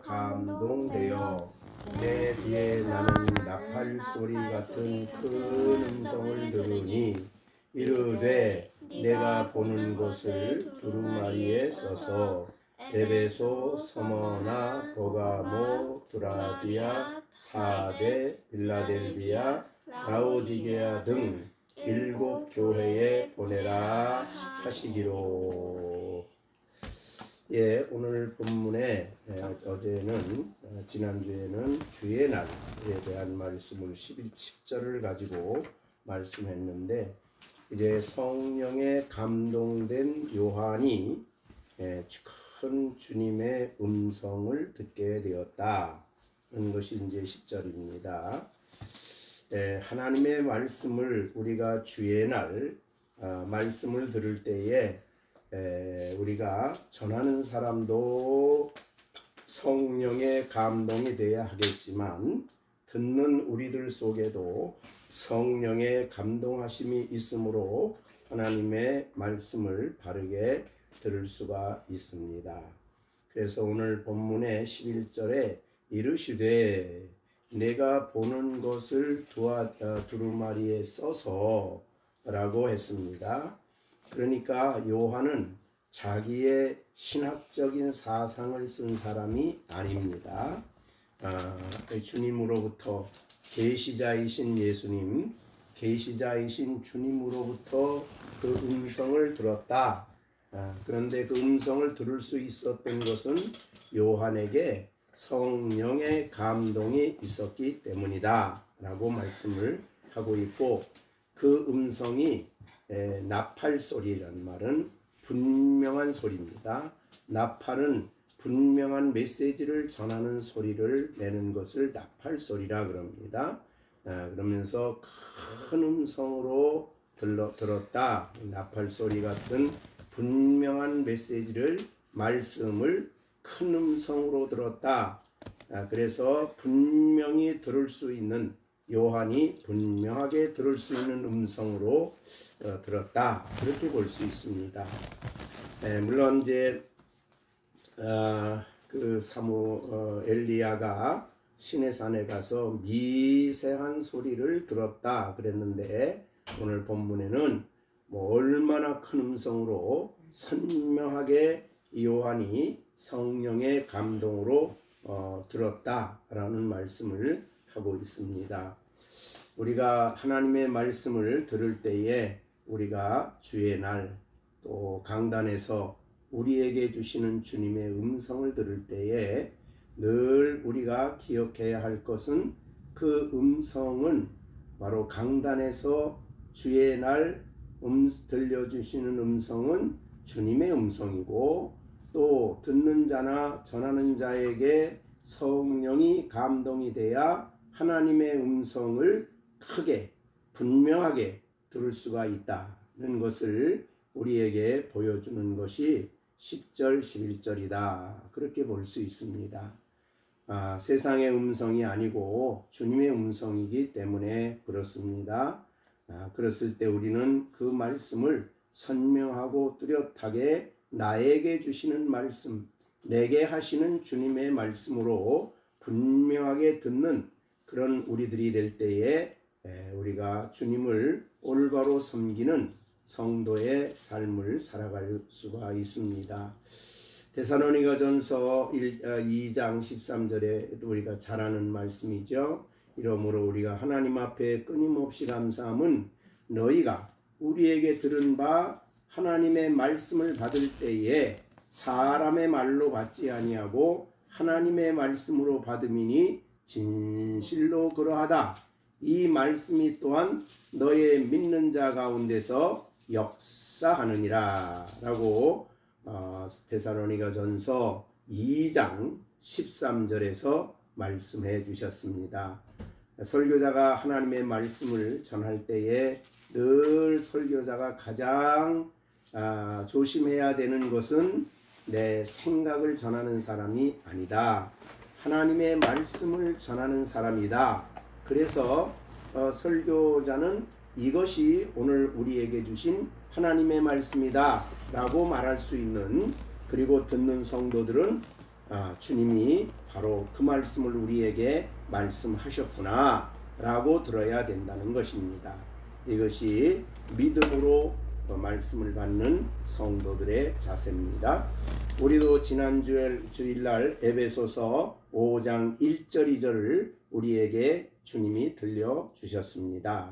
감동되어 내 뒤에 나는 나팔 소리 같은 큰 음성을 들으니 이르되 내가 보는 것을 두루마리에 써서 에베소, 서머나, 버가모, 두라디아, 사데, 빌라델비아, 라오디게아 등 7 교회에 보내라 하시기로. 예, 오늘 본문에 어제는 지난주에는 주의 날에 대한 말씀을 10절을 가지고 말씀했는데, 이제 성령에 감동된 요한이 큰 주님의 음성을 듣게 되었다 하는 것이 이제 10절입니다. 하나님의 말씀을 우리가 주의 날 말씀을 들을 때에 우리가 전하는 사람도 성령의 감동이 되어야 하겠지만, 듣는 우리들 속에도 성령의 감동하심이 있으므로 하나님의 말씀을 바르게 들을 수가 있습니다. 그래서 오늘 본문의 11절에 이르시되 내가 보는 것을 두루마리에 써서 라고 했습니다. 그러니까 요한은 자기의 신학적인 사상을 쓴 사람이 아닙니다. 주님으로부터 계시자이신 예수님, 계시자이신 주님으로부터 그 음성을 들었다. 그런데 그 음성을 들을 수 있었던 것은 요한에게 성령의 감동이 있었기 때문이다 라고 말씀을 하고 있고, 그 음성이 나팔 소리라는 말은 분명한 소리입니다. 나팔은 분명한 메시지를 전하는 소리를 내는 것을 나팔 소리라 그럽니다. 그러면서 큰 음성으로 들었다. 나팔 소리 같은 분명한 메시지를, 말씀을 큰 음성으로 들었다. 그래서 분명히 들을 수 있는, 요한이 분명하게 들을 수 있는 음성으로 들었다. 그렇게 볼 수 있습니다. 물론 이제 엘리야가 시내산에 가서 미세한 소리를 들었다 그랬는데, 오늘 본문에는 얼마나 큰 음성으로 선명하게 요한이 성령의 감동으로 들었다라는 말씀을 하고 있습니다. 우리가 하나님의 말씀을 들을 때에 우리가 주의 날, 또 강단에서 우리에게 주시는 주님의 음성을 들을 때에 늘 우리가 기억해야 할 것은, 그 음성은 바로 강단에서 주의 날 들려주시는 음성은 주님의 음성이고, 또 듣는 자나 전하는 자에게 성령이 감동이 돼야 하나님의 음성을 크게 분명하게 들을 수가 있다는 것을 우리에게 보여주는 것이 10절 11절이다 그렇게 볼 수 있습니다. 세상의 음성이 아니고 주님의 음성이기 때문에 그렇습니다. 그랬을 때 우리는 그 말씀을 선명하고 뚜렷하게 나에게 주시는 말씀, 내게 하시는 주님의 말씀으로 분명하게 듣는 그런 우리들이 될 때에 우리가 주님을 올바로 섬기는 성도의 삶을 살아갈 수가 있습니다. 데살로니가전서 2장 13절에 우리가 잘 아는 말씀이죠. 이러므로 우리가 하나님 앞에 끊임없이 감사함은 너희가 우리에게 들은 바 하나님의 말씀을 받을 때에 사람의 말로 받지 아니하고 하나님의 말씀으로 받음이니 진실로 그러하다. 이 말씀이 또한 너의 믿는 자 가운데서 역사하느니라 라고 데살로니가전서 2장 13절에서 말씀해 주셨습니다. 설교자가 하나님의 말씀을 전할 때에 늘 설교자가 가장 조심해야 되는 것은 내 생각을 전하는 사람이 아니다. 하나님의 말씀을 전하는 사람이다. 그래서 설교자는 이것이 오늘 우리에게 주신 하나님의 말씀이다 라고 말할 수 있는, 그리고 듣는 성도들은 주님이 바로 그 말씀을 우리에게 말씀하셨구나 라고 들어야 된다는 것입니다. 이것이 믿음으로 말씀을 받는 성도들의 자세입니다. 우리도 지난 주일날 에베소서 5장 1절 2절을 우리에게 주님이 들려주셨습니다.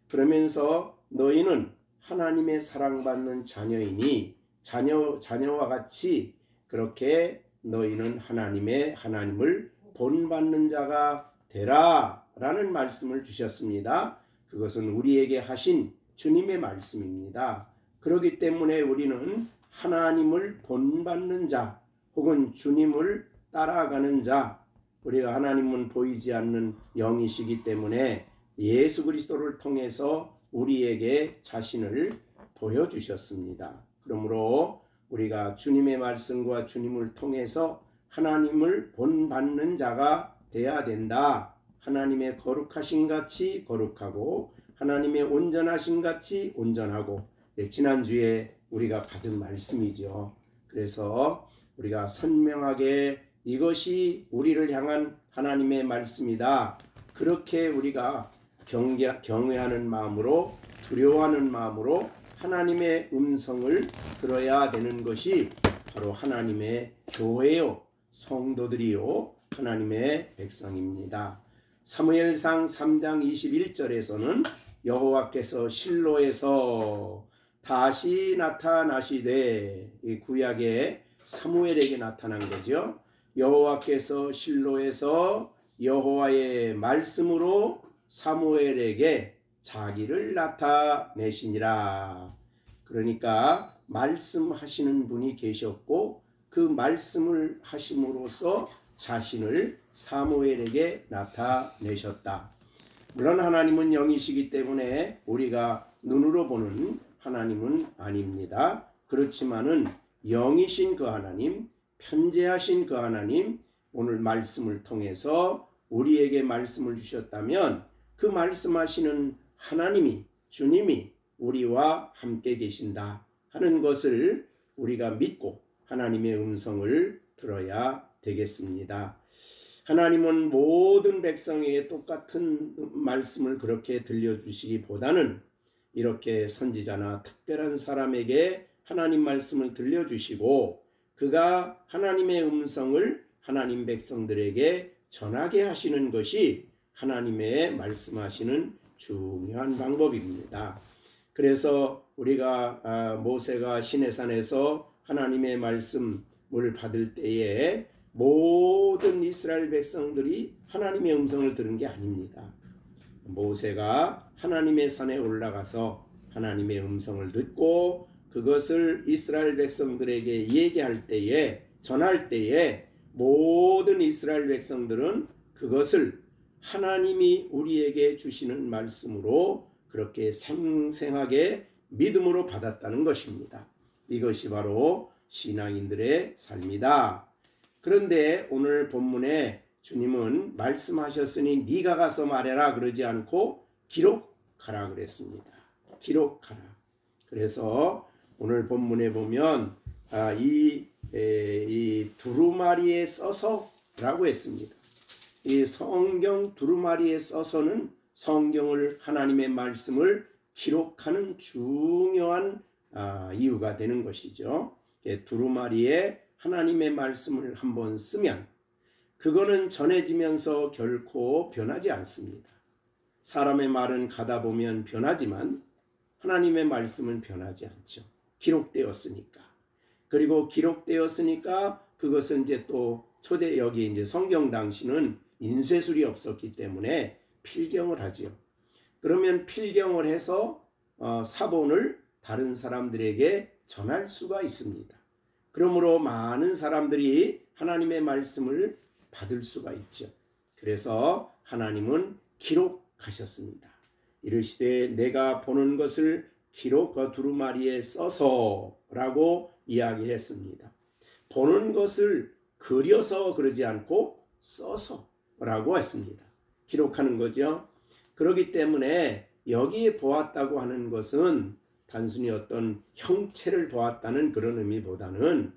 그러면서 너희는 하나님의 사랑받는 자녀이니 자녀와 같이 그렇게 너희는 하나님을 본받는 자가 되라 라는 말씀을 주셨습니다. 그것은 우리에게 하신 주님의 말씀입니다. 그렇기 때문에 우리는 하나님을 본받는 자 혹은 주님을 따라가는 자, 우리가 하나님은 보이지 않는 영이시기 때문에 예수 그리스도를 통해서 우리에게 자신을 보여주셨습니다. 그러므로 우리가 주님의 말씀과 주님을 통해서 하나님을 본받는 자가 되어야 된다. 하나님의 거룩하신 같이 거룩하고 하나님의 온전하신 같이 온전하고, 지난주에 우리가 받은 말씀이죠. 그래서 우리가 선명하게 이것이 우리를 향한 하나님의 말씀이다. 그렇게 우리가 경외하는 마음으로, 두려워하는 마음으로 하나님의 음성을 들어야 되는 것이 바로 하나님의 교회요, 성도들이요, 하나님의 백성입니다. 사무엘상 3장 21절에서는 여호와께서 실로에서 다시 나타나시되, 이 구약의 사무엘에게 나타난 거죠. 여호와께서 실로에서 여호와의 말씀으로 사무엘에게 자기를 나타내시니라. 그러니까 말씀하시는 분이 계셨고 그 말씀을 하심으로써 자신을 사무엘에게 나타내셨다. 물론 하나님은 영이시기 때문에 우리가 눈으로 보는 하나님은 아닙니다. 그렇지만은 영이신 그 하나님, 편재하신 그 하나님, 오늘 말씀을 통해서 우리에게 말씀을 주셨다면 그 말씀하시는 하나님이, 주님이 우리와 함께 계신다 하는 것을 우리가 믿고 하나님의 음성을 들어야 되겠습니다. 하나님은 모든 백성에게 똑같은 말씀을 그렇게 들려주시기보다는 이렇게 선지자나 특별한 사람에게 하나님 말씀을 들려주시고 그가 하나님의 음성을 하나님 백성들에게 전하게 하시는 것이 하나님의 말씀하시는 중요한 방법입니다. 그래서 우리가 모세가 시내산에서 하나님의 말씀을 받을 때에 모든 이스라엘 백성들이 하나님의 음성을 들은 게 아닙니다. 모세가 하나님의 산에 올라가서 하나님의 음성을 듣고 그것을 이스라엘 백성들에게 얘기할 때에, 전할 때에 모든 이스라엘 백성들은 그것을 하나님이 우리에게 주시는 말씀으로 그렇게 생생하게 믿음으로 받았다는 것입니다. 이것이 바로 신앙인들의 삶이다. 그런데 오늘 본문에 주님은 말씀하셨으니 네가 가서 말해라 그러지 않고 기록하라 그랬습니다. 기록하라. 그래서 오늘 본문에 보면 이 두루마리에 써서라고 했습니다. 이 성경 두루마리에 써서는 성경을, 하나님의 말씀을 기록하는 중요한 이유가 되는 것이죠. 두루마리에 하나님의 말씀을 한번 쓰면 그거는 전해지면서 결코 변하지 않습니다. 사람의 말은 가다 보면 변하지만 하나님의 말씀은 변하지 않죠. 기록되었으니까. 그리고 기록되었으니까 그것은 이제 또 여기 이제 성경 당시는 인쇄술이 없었기 때문에 필경을 하지요. 그러면 필경을 해서 사본을 다른 사람들에게 전할 수가 있습니다. 그러므로 많은 사람들이 하나님의 말씀을 받을 수가 있죠. 그래서 하나님은 기록하셨습니다. 이르시되 내가 보는 것을 두루마리에 써서라고 이야기를 했습니다. 보는 것을 그려서 그러지 않고 써서라고 했습니다. 기록하는 거죠. 그렇기 때문에 여기에 보았다고 하는 것은 단순히 어떤 형체를 보았다는 그런 의미보다는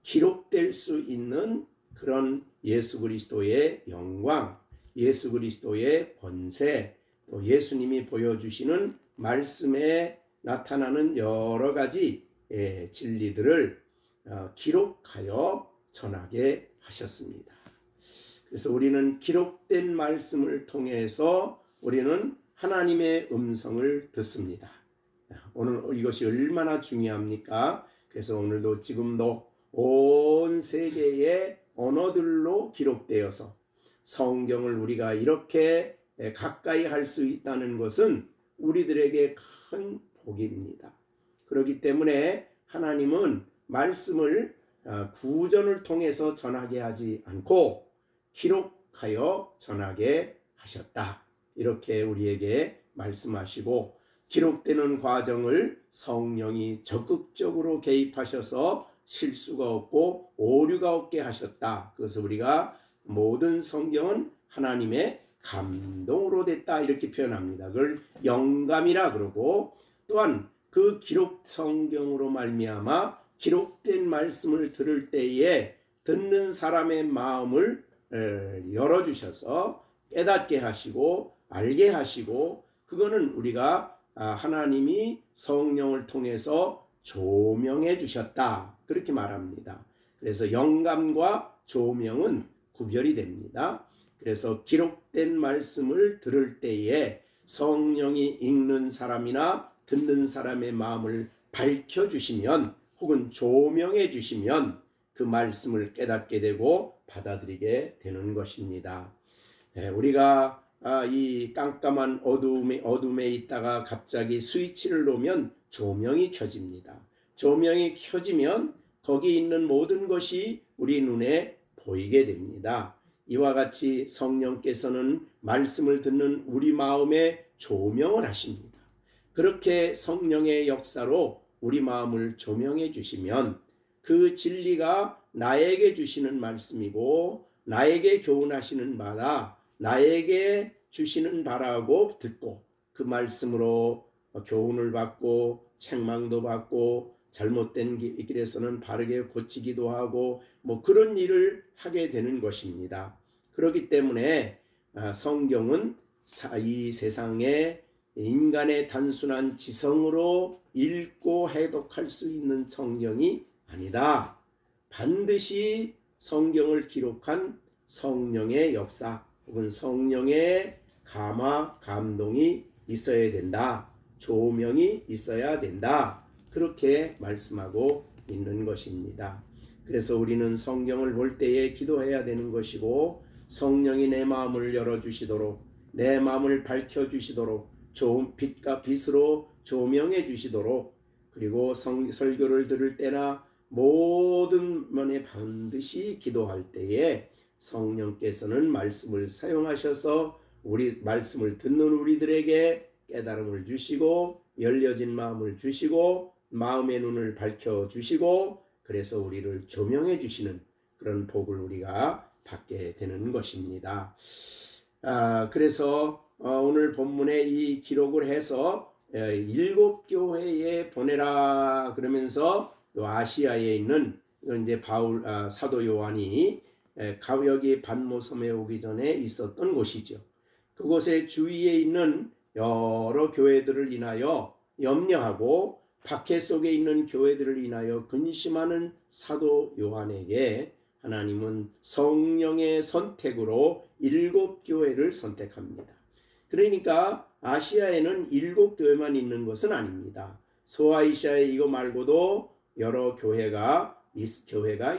기록될 수 있는 그런 예수 그리스도의 영광, 예수 그리스도의 권세, 또 예수님이 보여주시는 말씀에 나타나는 여러 가지 진리들을 기록하여 전하게 하셨습니다. 그래서 우리는 기록된 말씀을 통해서 우리는 하나님의 음성을 듣습니다. 오늘 이것이 얼마나 중요합니까? 그래서 오늘도 지금도 온 세계의 언어들로 기록되어서 성경을 우리가 이렇게 가까이 할 수 있다는 것은 우리들에게 큰 복입니다. 그렇기 때문에 하나님은 말씀을 구전을 통해서 전하게 하지 않고 기록하여 전하게 하셨다. 이렇게 우리에게 말씀하시고 기록되는 과정을 성령이 적극적으로 개입하셔서 실수가 없고 오류가 없게 하셨다. 그래서 우리가 모든 성경은 하나님의 감동으로 됐다 이렇게 표현합니다. 그걸 영감이라 그러고 또한 그 기록 성경으로 말미암아 기록된 말씀을 들을 때에 듣는 사람의 마음을 열어주셔서 깨닫게 하시고 알게 하시고 그거는 우리가 하나님이 성령을 통해서 조명해 주셨다 그렇게 말합니다. 그래서 영감과 조명은 구별이 됩니다. 그래서 기록된 말씀을 들을 때에 성령이 읽는 사람이나 듣는 사람의 마음을 밝혀주시면 혹은 조명해 주시면 그 말씀을 깨닫게 되고 받아들이게 되는 것입니다. 우리가 이 깜깜한 어둠에 있다가 갑자기 스위치를 놓으면 조명이 켜집니다. 조명이 켜지면 거기 있는 모든 것이 우리 눈에 보이게 됩니다. 이와 같이 성령께서는 말씀을 듣는 우리 마음에 조명을 하십니다. 그렇게 성령의 역사로 우리 마음을 조명해 주시면 그 진리가 나에게 주시는 말씀이고 나에게 교훈하시는 바라 나에게 주시는 바라고 듣고 그 말씀으로 교훈을 받고 책망도 받고 잘못된 길에서는 바르게 고치기도 하고 그런 일을 하게 되는 것입니다. 그렇기 때문에 성경은 이 세상에 인간의 단순한 지성으로 읽고 해독할 수 있는 성경이 아니다. 반드시 성경을 기록한 성령의 역사 혹은 성령의 감화, 감동이 있어야 된다. 조명이 있어야 된다. 그렇게 말씀하고 있는 것입니다. 그래서 우리는 성경을 볼 때에 기도해야 되는 것이고 성령이 내 마음을 열어주시도록 내 마음을 밝혀주시도록 좋은 빛과 빛으로 조명해 주시도록 그리고 설교를 들을 때나 모든 면에 반드시 기도할 때에 성령께서는 말씀을 사용하셔서 우리 말씀을 듣는 우리들에게 깨달음을 주시고 열려진 마음을 주시고 마음의 눈을 밝혀주시고 그래서 우리를 조명해 주시는 그런 복을 우리가 받게 되는 것입니다. 그래서 오늘 본문에 이 기록을 해서 7 교회에 보내라 그러면서 아시아에 있는 이제 사도 요한이 여기 반모섬에 오기 전에 있었던 곳이죠. 그곳의 주위에 있는 여러 교회들을 인하여 염려하고 박해 속에 있는 교회들을 인하여 근심하는 사도 요한에게 하나님은 성령의 선택으로 7 교회를 선택합니다. 그러니까 아시아에는 7 교회만 있는 것은 아닙니다. 소아시아에 이거 말고도 여러 교회가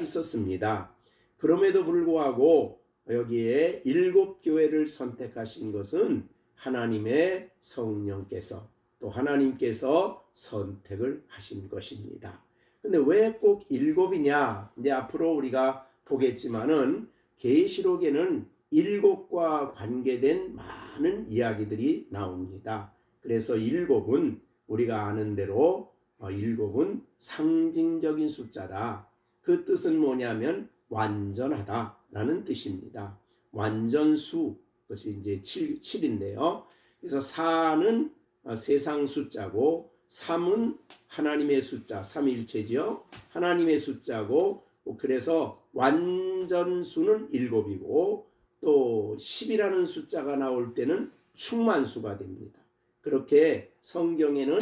있었습니다. 그럼에도 불구하고 여기에 7 교회를 선택하신 것은 하나님의 성령께서 또 하나님께서 선택을 하신 것입니다. 근데 왜 꼭 7이냐? 이제 앞으로 우리가 보겠지만은 계시록에는 7과 관계된 많은 이야기들이 나옵니다. 그래서 7은 우리가 아는 대로 7은 상징적인 숫자다. 그 뜻은 뭐냐면 완전하다라는 뜻입니다. 완전수, 그것이 이제 7인데요. 그래서 4는 세상 숫자고 3은 하나님의 숫자, 삼위일체죠. 하나님의 숫자고 그래서 완전수는 7이고 또 10이라는 숫자가 나올 때는 충만수가 됩니다. 그렇게 성경에는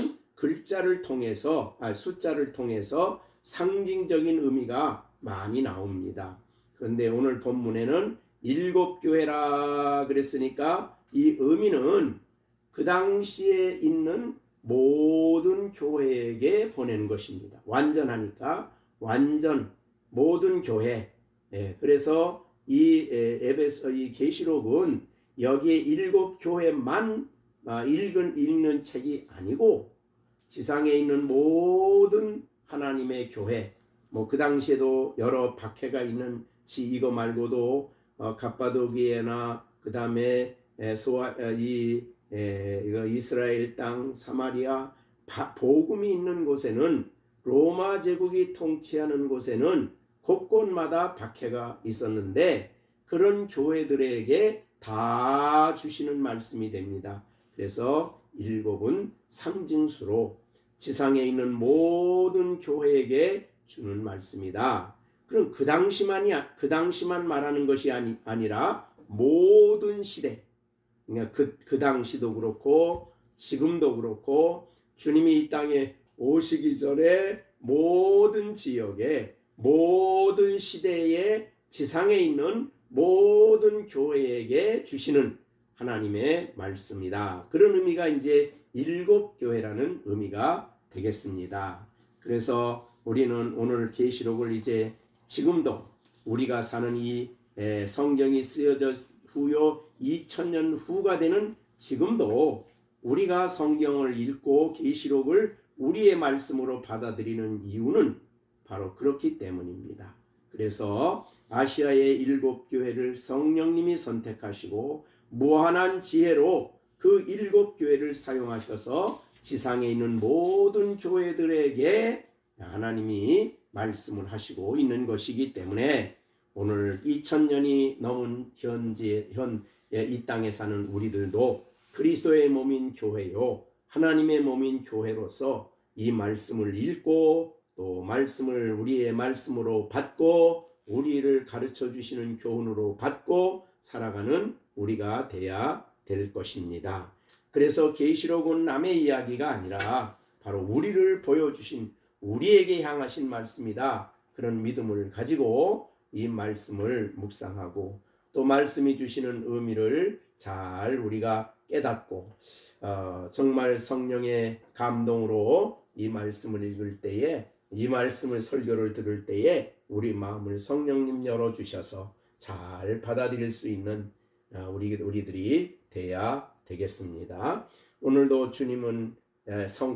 숫자를 통해서 상징적인 의미가 많이 나옵니다. 그런데 오늘 본문에는 7교회라 그랬으니까 이 의미는 그 당시에 있는 모든 교회에게 보내는 것입니다. 완전하니까 모든 교회. 그래서 이 계시록은 여기에 7교회만 읽는 책이 아니고 지상에 있는 모든 하나님의 교회, 그 당시에도 여러 박해가 있는 이거 말고도 갑바도기에나 그 다음에 이스라엘 땅 사마리아 복음이 있는 곳에는 로마 제국이 통치하는 곳에는 곳곳마다 박해가 있었는데 그런 교회들에게 다 주시는 말씀이 됩니다. 그래서 7은 상징수로 지상에 있는 모든 교회에게 주는 말씀이다. 그럼 그 당시만 말하는 것이 아니라 모든 시대, 그러니까 그 당시도 그렇고 지금도 그렇고 주님이 이 땅에 오시기 전에 모든 지역에 모든 시대에 지상에 있는 모든 교회에게 주시는 하나님의 말씀이다. 그런 의미가 이제 7교회라는 의미가 되겠습니다. 그래서 우리는 오늘 계시록을 이제 지금도 우리가 사는 이 성경이 쓰여져 후요 2000년 후가 되는 지금도 우리가 성경을 읽고 계시록을 우리의 말씀으로 받아들이는 이유는 바로 그렇기 때문입니다. 그래서 아시아의 7교회를 성령님이 선택하시고 무한한 지혜로 그 7교회를 사용하셔서 지상에 있는 모든 교회들에게 하나님이 말씀을 하시고 있는 것이기 때문에 오늘 2000년이 넘은 이 땅에 사는 우리들도 그리스도의 몸인 교회요 하나님의 몸인 교회로서 이 말씀을 읽고 또 말씀을 우리의 말씀으로 받고 우리를 가르쳐 주시는 교훈으로 받고 살아가는 우리가 돼야 될 것입니다. 그래서 계시록은 남의 이야기가 아니라 바로 우리를 보여주신 우리에게 향하신 말씀이다. 그런 믿음을 가지고 이 말씀을 묵상하고 또 말씀이 주시는 의미를 잘 우리가 깨닫고 정말 성령의 감동으로 이 말씀을 읽을 때에 이 말씀을 설교를 들을 때에 우리 마음을 성령님 열어주셔서 잘 받아들일 수 있는 우리들이 돼야 되겠습니다. 오늘도 주님은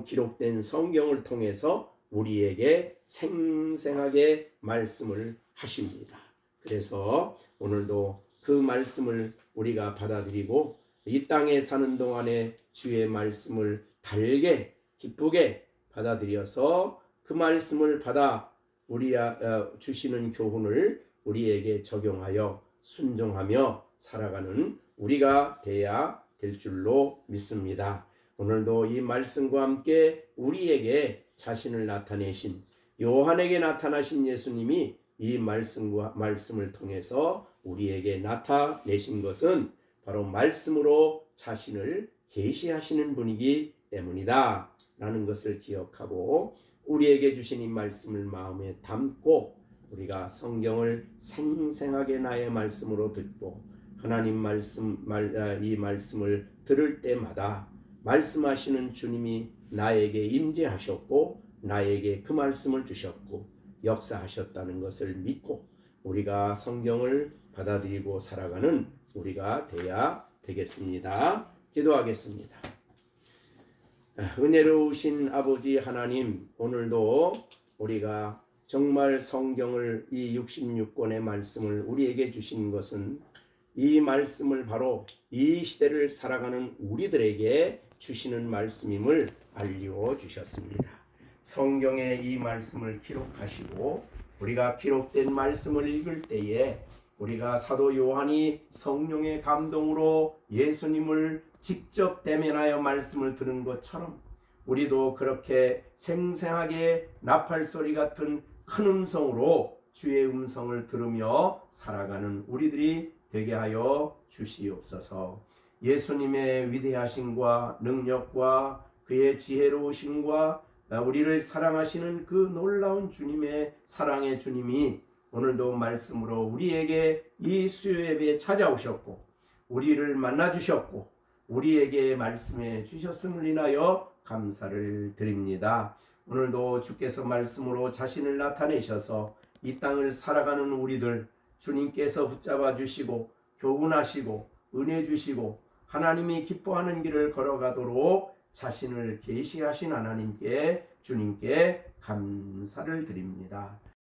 기록된 성경을 통해서 우리에게 생생하게 말씀을 하십니다. 그래서 오늘도 그 말씀을 우리가 받아들이고 이 땅에 사는 동안에 주의 말씀을 달게 기쁘게 받아들여서 그 말씀을 받아 주시는 교훈을 우리에게 적용하여 순종하며 살아가는 우리가 돼야 될 줄로 믿습니다. 오늘도 이 말씀과 함께 우리에게 자신을 나타내신 요한에게 나타나신 예수님이 이 말씀을 통해서 우리에게 나타내신 것은 바로 말씀으로 자신을 계시하시는 분이기 때문이다 라는 것을 기억하고 우리에게 주신 이 말씀을 마음에 담고 우리가 성경을 생생하게 나의 말씀으로 듣고 하나님 이 말씀을 들을 때마다 말씀하시는 주님이 나에게 임재하셨고 나에게 그 말씀을 주셨고 역사하셨다는 것을 믿고 우리가 성경을 받아들이고 살아가는 우리가 돼야 되겠습니다. 기도하겠습니다. 은혜로우신 아버지 하나님, 오늘도 우리가 정말 성경을 이 66권의 말씀을 우리에게 주신 것은 이 말씀을 바로 이 시대를 살아가는 우리들에게 주시는 말씀임을 알려주셨습니다. 성경에 이 말씀을 기록하시고 우리가 기록된 말씀을 읽을 때에 우리가 사도 요한이 성령의 감동으로 예수님을 직접 대면하여 말씀을 들은 것처럼 우리도 그렇게 생생하게 나팔소리 같은 큰 음성으로 주의 음성을 들으며 살아가는 우리들이 되게 하여 주시옵소서. 예수님의 위대하심과 능력과 그의 지혜로우심과 우리를 사랑하시는 그 놀라운 주님의 사랑의 주님이 오늘도 말씀으로 우리에게 이 수요 예배에 찾아오셨고 우리를 만나 주셨고 우리에게 말씀해 주셨음을 인하여 감사를 드립니다. 오늘도 주께서 말씀으로 자신을 나타내셔서 이 땅을 살아가는 우리들 주님께서 붙잡아 주시고 교훈하시고 은혜 주시고 하나님이 기뻐하는 길을 걸어가도록 자신을 계시하신 하나님께 주님께 감사를 드립니다.